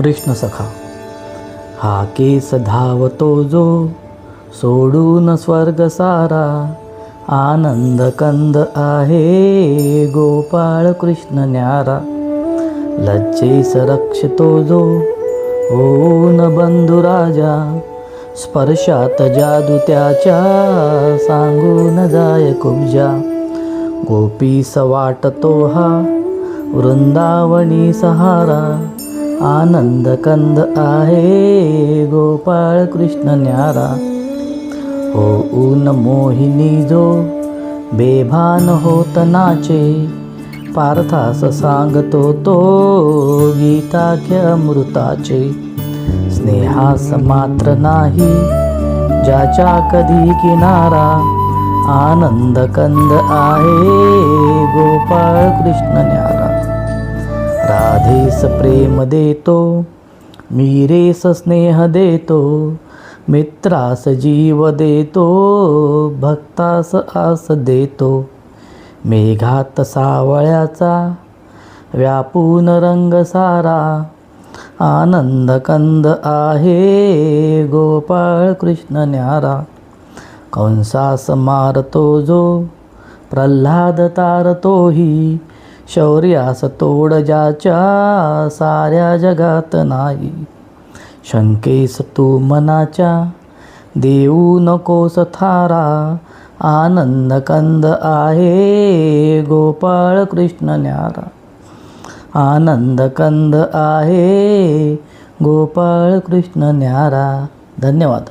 कृष्ण सखा. हा केस धावतो जो सोडून स्वर्ग सारा, आनंद कंद आहे गोपाळ कृष्ण न्यारा. लज्जेस रक्षतो जो होऊन बंधू राजा, स्पर्शात जादू त्याच्या सांगून जाय कुब्जा. गोपीस वाटतो हा वृंदावनी सहारा, आनंद कंद आहे गोपाळ कृष्ण न्यारा. होऊन मोहिनी जो बेभान होत नाचे, पार्थास सांगतो तो गीताख्य अमृताचे. स्नेहास मात्र नाही ज्याच्या कधी किनारा, आनंद कंद आहे गोपाळ कृष्ण न्यारा. राधेस प्रेम देतो, मीरेस स्नेह देतो, मित्रास जीव देतो, भक्तास आस देतो. मेघात सावळ्याचा व्यापून रंग सारा, आनंद कंद आहे गोपाळ कृष्ण न्यारा. कंसास मारतो जो प्रल्हाद तारतोही, शौर्यास तोड ज्याच्या साऱ्या जगात नाही. शंकेस तू मनाच्या देऊ नकोस थारा, आनंद कंद आहे गोपाळ कृष्ण न्यारा. आनंद कंद आहे गोपाळ कृष्ण न्यारा. धन्यवाद.